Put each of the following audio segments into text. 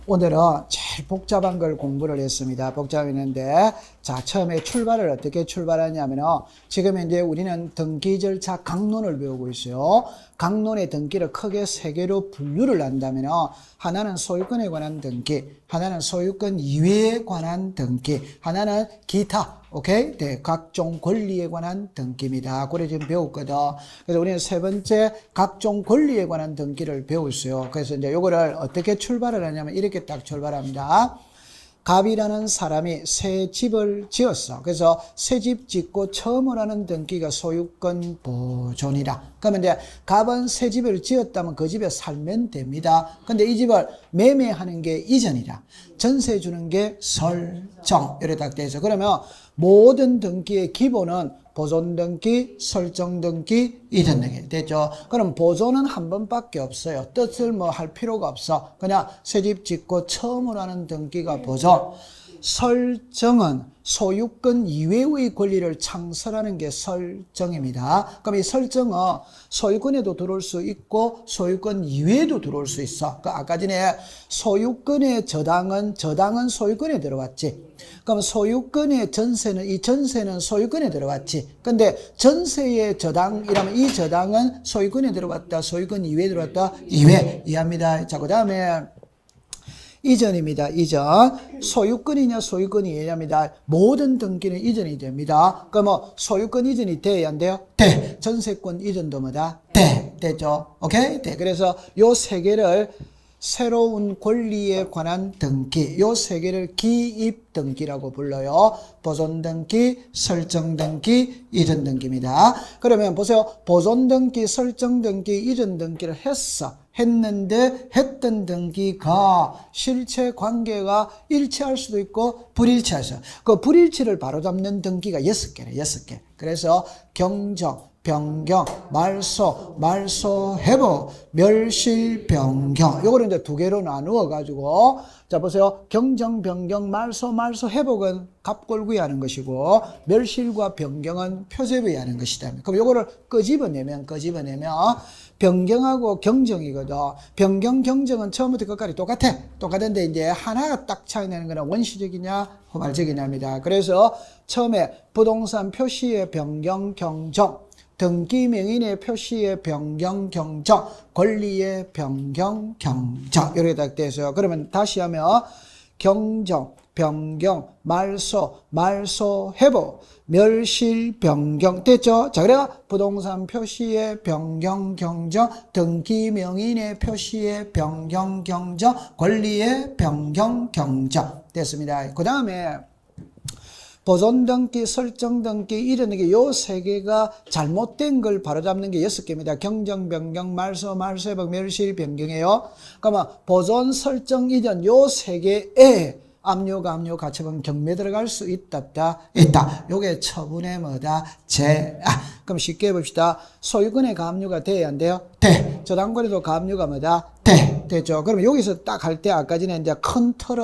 오늘은 제일 복잡한 걸 공부를 했습니다. 복잡했는데, 자, 처음에 출발을 어떻게 출발하냐면은, 지금 이제 우리는 등기 절차 강론을 배우고 있어요. 강론의 등기를 크게 세 개로 분류를 한다면은, 하나는 소유권에 관한 등기, 하나는 소유권 이외에 관한 등기, 하나는 기타, 오케이? 네, 각종 권리에 관한 등기입니다. 그래 지금 배웠거든. 그래서 우리는 세 번째 각종 권리에 관한 등기를 배웠어요. 그래서 이제 요거를 어떻게 출발을 하냐면 이렇게 딱 출발합니다. 갑이라는 사람이 새 집을 지었어. 그래서 새 집 짓고 처음으로 하는 등기가 소유권 보존이다. 그러면 이제 갑은 새 집을 지었다면 그 집에 살면 됩니다. 근데 이 집을 매매하는 게 이전이다. 전세 주는 게 설정. 이렇게 딱 돼서 그러면 모든 등기의 기본은 보존 등기, 설정 등기, 이전 등기 됐죠? 그럼 보존은 한 번밖에 없어요. 뜻을 뭐 할 필요가 없어. 그냥 새 집 짓고 처음으로 하는 등기가 보존. 설정은 소유권 이외의 권리를 창설하는 게 설정입니다. 그럼 이 설정은 소유권에도 들어올 수 있고 소유권 이외에도 들어올 수 있어. 아까 전에 소유권의 저당은 소유권에 들어왔지. 그럼 소유권의 전세는 이 전세는 소유권에 들어왔지. 근데 전세의 저당이라면 이 저당은 소유권에 들어왔다. 소유권 이외에 들어왔다. 이외. 이해합니다. 자, 그 다음에 이전입니다. 이전. 소유권이냐 소유권이 이해합니다. 모든 등기는 이전이 됩니다. 그럼 뭐 소유권 이전이 돼야 안 돼요? 돼. 전세권 이전도 뭐다? 돼. 되죠? 오케이? 돼. 그래서 요 세 개를 새로운 권리에 관한 등기, 요 세 개를 기입 등기라고 불러요. 보존 등기, 설정 등기, 이전 등기입니다. 그러면 보세요. 보존 등기, 설정 등기, 이전 등기를 했는데 했던 등기가 실체 관계가 일치할 수도 있고 불일치할 수 있어요. 그 불일치를 바로잡는 등기가 6개래. 6개. 그래서 경정, 변경, 말소, 회복, 멸실, 변경. 요거를 이제 두 개로 나누어 가지고 자 보세요. 경정, 변경, 말소, 회복은 갑골구이 하는 것이고 멸실과 변경은 표제부이 하는 것이다. 그럼 요거를 끄집어내면 변경하고 경정이거든. 변경, 경정은 처음부터 끝까지 똑같아. 똑같은데 이제 하나가 딱 차이 나는 거는 원시적이냐 후발적이냐입니다. 그래서 처음에 부동산 표시의 변경, 경정, 등기 명인의 표시의 변경, 경정, 권리의 변경, 경정 이렇게 딱 돼서요. 그러면 다시 하면 경정, 변경, 말소, 회복, 멸실, 변경 됐죠? 자, 그래야 부동산 표시의 변경, 경정, 등기 명인의 표시의 변경, 경정, 권리의 변경, 경정 됐습니다. 그 다음에 보존 등기, 설정 등기, 이런 게 요 세 개가 잘못된 걸 바로잡는 게 6개입니다. 경정, 변경, 말소, 회복, 멸실, 변경이에요. 그러면 보존, 설정, 이전 요 세 개에 압류, 가처분, 경매 들어갈 수 있다. 요게 처분의 뭐다? 그럼 쉽게 해봅시다. 소유권에 가압류가 돼야 안 돼요? 돼. 저당권에도 가압류가 뭐다? 되죠. 그러면 여기서 딱 할 때 아까 전에 이제 큰 틀은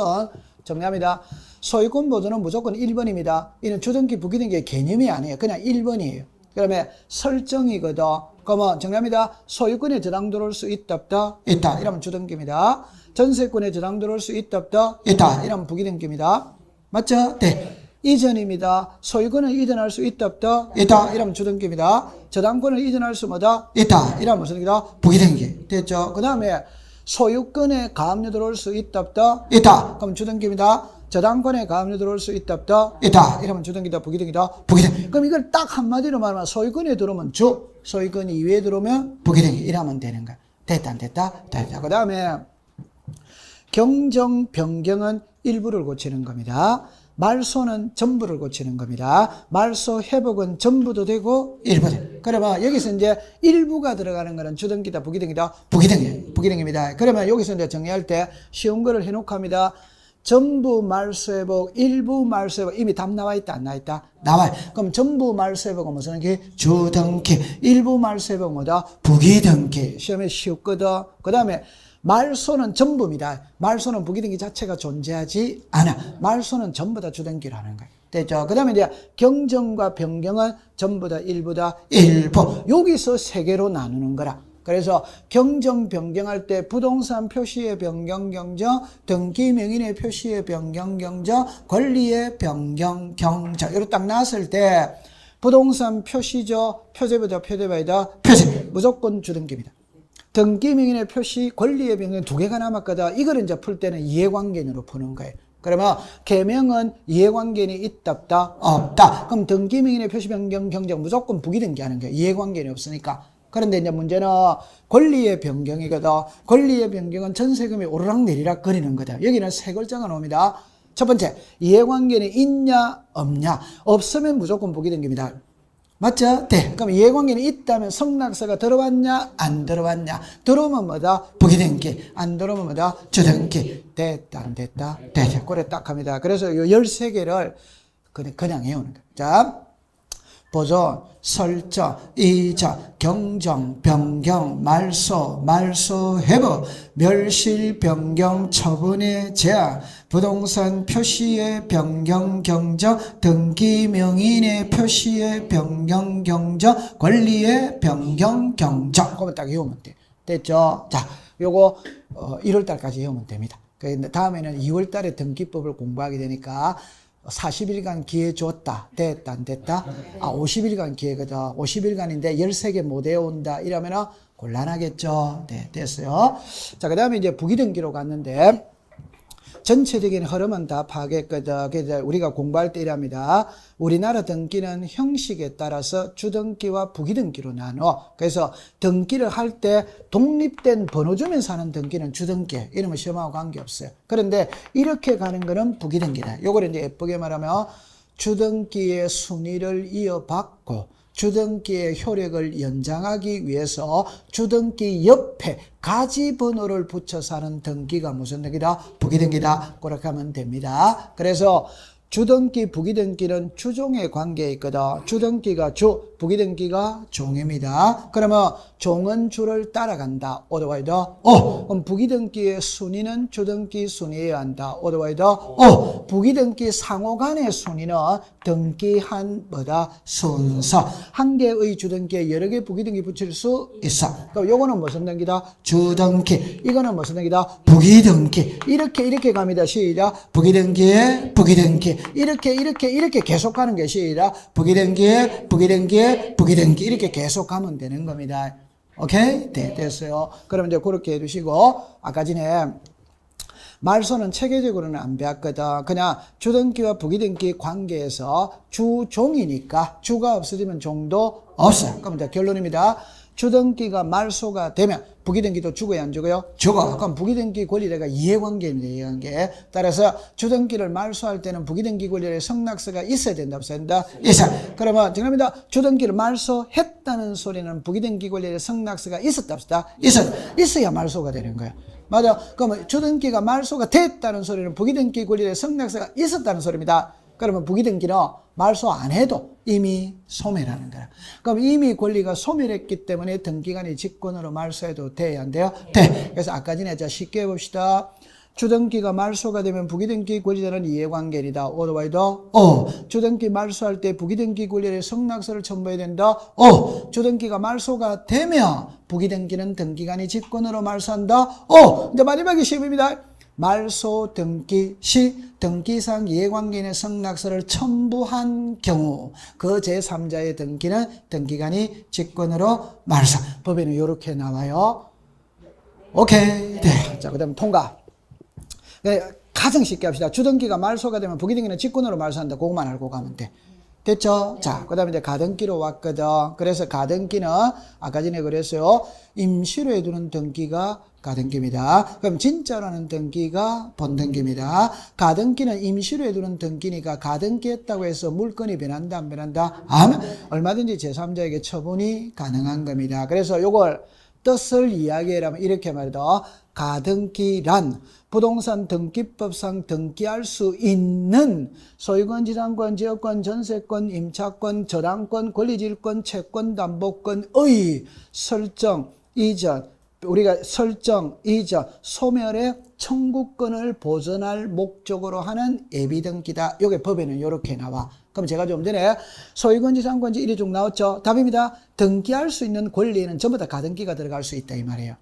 정리합니다. 소유권 보존은 무조건 1번입니다. 이는 주등기, 부기등기의 개념이 아니에요. 그냥 1번이에요. 그러면 설정이거든. 그러면 정리합니다. 소유권에 저당 들어올 수 있다. 이러면 주등기입니다. 전세권에 저당 들어올 수 있다. 이러면 부기등기입니다. 맞죠? 네. 이전입니다. 소유권을 이전할 수 있다. 이러면 주등기입니다. 저당권을 이전할 수 뭐다? 이러면 무슨 기다? 부기등기. 됐죠? 그 다음에 소유권에 가압류 들어올 수 있다. 그럼 주등기입니다. 저당권에 가압류 들어올 수 있다. 이러면 주등기다, 부기등기다, 부기등기. 그럼 이걸 딱 한마디로 말하면 소유권에 들어오면 주, 소유권 이외에 들어오면 부기등기. 이러면 되는 거야. 됐다. 그 다음에 경정, 변경은 일부를 고치는 겁니다. 말소는 전부를 고치는 겁니다. 말소, 회복은 전부도 되고 일부도 되고. 그러면 여기서 이제 일부가 들어가는 거는 주등기다, 부기등기다, 부기등기입니다. 그러면 여기서 이제 정리할 때 쉬운 거를 해놓고 합니다. 전부 말소회복, 일부 말소회복 이미 답 나와 있다, 안 나와 있다? 나와요. 그럼 전부 말소회복은 무슨 게? 주등기. 일부 말소회복은 뭐다? 부기등기. 시험에 쉬웠거든. 그 다음에 말소는 전부입니다. 말소는 부기등기 자체가 존재하지 않아. 말소는 전부 다 주등기로 하는 거예요. 됐죠? 그 다음에 이제 경정과 변경은 전부 다 일부 다 일부. 여기서 세 개로 나누는 거라. 그래서 경정 변경할 때 부동산 표시의 변경 경정, 등기 명인의 표시의 변경 경정, 권리의 변경 경정. 이렇게 딱 나왔을 때 부동산 표시죠. 표제보다 표제바이다. 표제. 무조건 주등기입니다. 등기 명인의 표시, 권리의 변경 두 개가 남았거든. 이걸 이제 풀 때는 이해관계인으로 푸는 거예요. 그러면 개명은 이해관계인이 있다 없다? 없다. 그럼 등기 명인의 표시 변경 경정 무조건 부기등기하는 거예요. 이해관계인이 없으니까. 그런데 이제 문제는 권리의 변경이거든. 권리의 변경은 전세금이 오르락 내리락 거리는 거다. 여기는 세 글자가 나옵니다. 첫 번째, 이해관계인이 있냐 없냐. 없으면 무조건 부기등기입니다. 맞죠? 네. 그럼 이해관계인이 있다면 성낙서가 들어왔냐 안 들어왔냐. 들어오면 뭐다? 부기등기. 안 들어오면 뭐다? 주등기. 됐다 안 됐다? 됐다. 그래 딱 합니다. 그래서 요 13개를 그냥 외우는 거예요. 자, 보존, 설정, 이자, 경정, 변경, 말소, 회부, 멸실, 변경, 처분의 제한, 부동산 표시의 변경, 경정, 등기 명인의 표시의 변경, 경정, 권리의 변경, 경정. 그러면 딱 외우면 돼. 됐죠? 자, 요거 1월달까지 외우면 됩니다. 다음에는 2월달에 등기법을 공부하게 되니까 40일간 기회 줬다. 됐다, 안 됐다? 50일간 기회거든. 50일간인데 13개 못 외운다. 이러면은 곤란하겠죠. 네, 됐어요. 자, 그 다음에 이제 부기등기로 갔는데, 전체적인 흐름은 다 파악했거든. 그래서 우리가 공부할 때 이랍니다. 우리나라 등기는 형식에 따라서 주등기와 부기등기로 나눠. 그래서 등기를 할 때 독립된 번호 주면서 하는 등기는 주등기. 이러면 시험하고 관계없어요. 그런데 이렇게 가는 거는 부기등기다. 요걸 이제 예쁘게 말하면 주등기의 순위를 이어받고 주등기의 효력을 연장하기 위해서 주등기 옆에 가지 번호를 붙여서 하는 등기가 무슨 등기다? 부기등기다. 그렇게 하면 됩니다. 그래서 주등기, 부기등기는 주종의 관계에 있거든. 주등기가 주, 부기등기가 종입니다. 그러면 종은 주를 따라간다. otherwise, 그럼 부기등기의 순위는 주등기 순위여야 한다. otherwise, 부기등기 상호 간의 순위는 등기한 뭐다? 순서. 한 개의 주등기에 여러 개 부기등기 붙일 수 있어. 그럼 요거는 무슨 등기다? 주등기. 이거는 무슨 등기다? 부기등기. 이렇게 갑니다. 시작. 부기등기에 부기등기. 이렇게 계속 가는 게 시작. 부기등기에 부기등기 이렇게 계속 가면 되는 겁니다. 오케이? 네, 됐어요. 그럼 이제 그렇게 해두시고, 아까 전에 말소는 체계적으로는 안 배웠거든. 그냥 주등기와 부기등기 관계에서 주종이니까 주가 없어지면 종도 없어요. 그럼 이제 결론입니다. 주등기가 말소가 되면 부기등기도 죽어요, 안 죽어요? 죽어. 그럼 부기등기 권리자가 이해관계입니다, 이해관계. 따라서 주등기를 말소할 때는 부기등기 권리자의 성낙서가 있어야 된다, 없어야 된다? 있어. 그러면 정답입니다. 주등기를 말소했다는 소리는 부기등기 권리자의 성낙서가 있었다, 없었다? 있어야 말소가 되는 거야. 맞아. 그러면 주등기가 말소가 됐다는 소리는 부기등기 권리자의 성낙서가 있었다는 소리입니다. 그러면 부기등기는 말소 안 해도 이미 소멸하는 거야. 그럼 이미 권리가 소멸했기 때문에 등기관이 직권으로 말소해도 돼야 안 돼요? 돼. 그래서 아까 전에 자 쉽게 해봅시다. 주등기가 말소가 되면 부기등기 권리자는 이해관계이다. otherwise, 주등기 말소할 때 부기등기 권리자의 성낙서를 첨부해야 된다. 주등기가 말소가 되면 부기등기는 등기관이 직권으로 말소한다. 이제 마지막에 시험입니다. 말소 등기 시 등기상 이해관계인의 성낙서를 첨부한 경우 그 제3자의 등기는 등기관이 직권으로 말소. 법에는 이렇게 나와요. 오케이. 네. 자, 그 다음 통과. 네, 가장 쉽게 합시다. 주등기가 말소가 되면 부기등기는 직권으로 말소한다. 그것만 알고 가면 돼. 됐죠? 자, 그 다음에 이제 가등기로 왔거든. 그래서 가등기는 아까 전에 그랬어요. 임시로 해두는 등기가 가등기입니다. 그럼 진짜로는 등기가 본등기입니다. 가등기는 임시로 해두는 등기니까 가등기 했다고 해서 물건이 변한다, 안 변한다? 얼마든지 제3자에게 처분이 가능한 겁니다. 그래서 요걸 뜻을 이야기하면 이렇게 말해도 가등기란 부동산 등기법상 등기할 수 있는 소유권, 지상권, 지역권, 전세권, 임차권, 저당권, 권리질권, 채권, 담보권의 설정, 이전, 우리가 설정, 이전, 소멸의 청구권을 보전할 목적으로 하는 예비등기다. 요게 법에는 요렇게 나와. 그럼 제가 좀 전에 소유권지, 상권지 이리 쭉 나왔죠? 답입니다. 등기할 수 있는 권리에는 전부 다 가등기가 들어갈 수 있다 이 말이에요.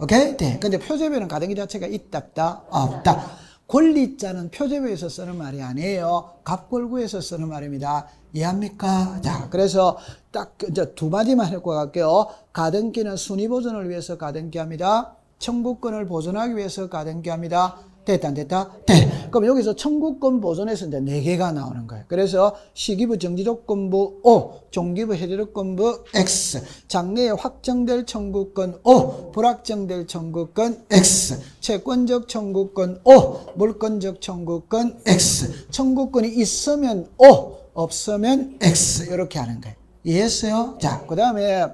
오케이? 네. 근데 표제부에는 가등기 자체가 있다, 없다. 권리자는 표제부에서 쓰는 말이 아니에요. 갑골구에서 쓰는 말입니다. 이해합니까? 자, 그래서 딱 이제 두 마디만 하고 갈게요. 가등기는 순위 보존을 위해서 가등기합니다. 청구권을 보존하기 위해서 가등기합니다. 됐다, 안 됐다? 네. 그럼 여기서 청구권 보존에서 이제 4개가 나오는 거예요. 그래서 시기부 정지조건부 O, 종기부 해제조건부 X, 장래에 확정될 청구권 O, 불확정될 청구권 X, 채권적 청구권 O, 물권적 청구권 X, 청구권이 있으면 O, 없으면 X, 이렇게 하는 거예요. 이해했어요? 자, 그 다음에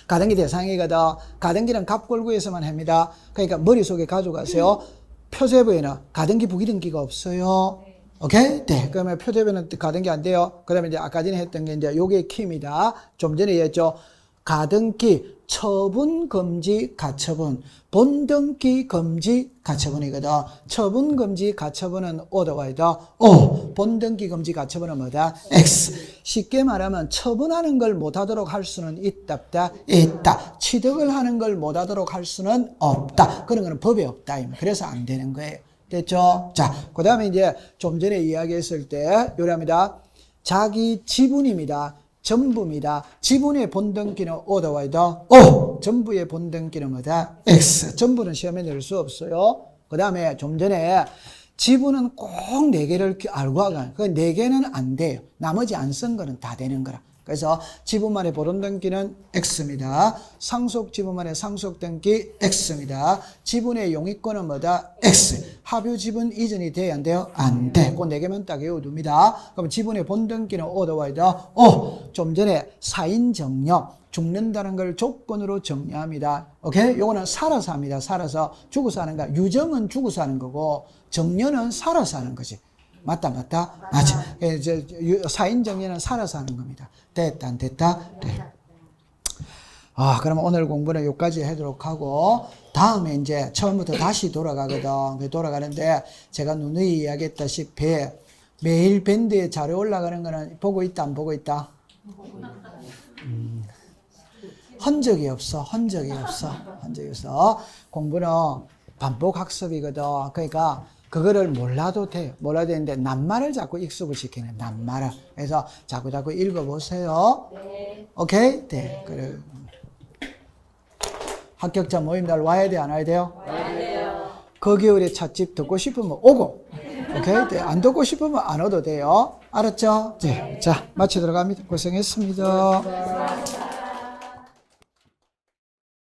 가등기 대상이거든. 가등기는 갑골구에서만 합니다. 그러니까 머릿속에 가져가세요. 표제부에는 가등기 부기등기가 없어요. 오케이? 네. 그러면 표제부에는 가등기 안 돼요. 그 다음에 이제 아까 전에 했던 게 이제 요게 키입니다. 좀 전에 얘기했죠. 가등기, 처분, 금지, 가처분. 본등기, 금지, 가처분이거든. 처분, 금지, 가처분은 O가 있다. O. 본등기, 금지, 가처분은 뭐다? X. 쉽게 말하면 처분하는 걸 못하도록 할 수는 있다. 취득을 하는 걸 못하도록 할 수는 없다. 그런 거는 법에 없다. 그래서 안 되는 거예요. 됐죠? 자, 그 다음에 이제 좀 전에 이야기했을 때 요랍니다. 자기 지분입니다. 전부입니다. 지분의 본등기는 O가 있다. O. 전부의 본등기는 뭐다? X. 전부는 시험에 낼 수 없어요. 그 다음에 좀 전에 지분은 꼭 4개를 알고 하가. 그 4개는 안 돼요. 나머지 안 쓴 거는 다 되는 거라. 그래서 지분만의 보존등기는 X입니다. 상속 지분만의 상속등기 X입니다. 지분의 용익권은 뭐다? X. 합유 지분 이전이 돼야 안 돼요? 안 돼. 그 4개만 딱 외워둡니다. 그럼 지분의 본등기는 O가 있다. O. 좀 전에 사인정려. 죽는다는 걸 조건으로 정리합니다. 오케이? 요거는 살아서 합니다. 살아서. 죽어서 하는 거. 유정은 죽어서 하는 거고, 정려는 살아서 하는 거지. 맞다. 맞아. 사인정리는 살아서 하는 겁니다. 됐다, 안 됐다? 네. 그러면 오늘 공부는 여기까지 하도록 하고, 다음에 이제 처음부터 다시 돌아가거든. 돌아가는데, 제가 누누이 이야기했다시피, 매일 밴드에 자료 올라가는 거는 보고 있다, 안 보고 있다? 흔적이 없어. 공부는 반복 학습이거든. 그러니까, 그거를 몰라도 돼요. 몰라도 되는데 낱말을 자꾸 익숙을 시키는 낱말을. 그래서 자꾸 읽어보세요. 네. 오케이? 네. 그래. 합격자 모임 날 와야 돼, 안 와야 돼요? 와야 돼요. 거기울의 찻집 듣고 싶으면 오고. 오케이? 네. 안 듣고 싶으면 안 와도 돼요. 알았죠? 네. 자, 마치도록 합니다. 고생했습니다.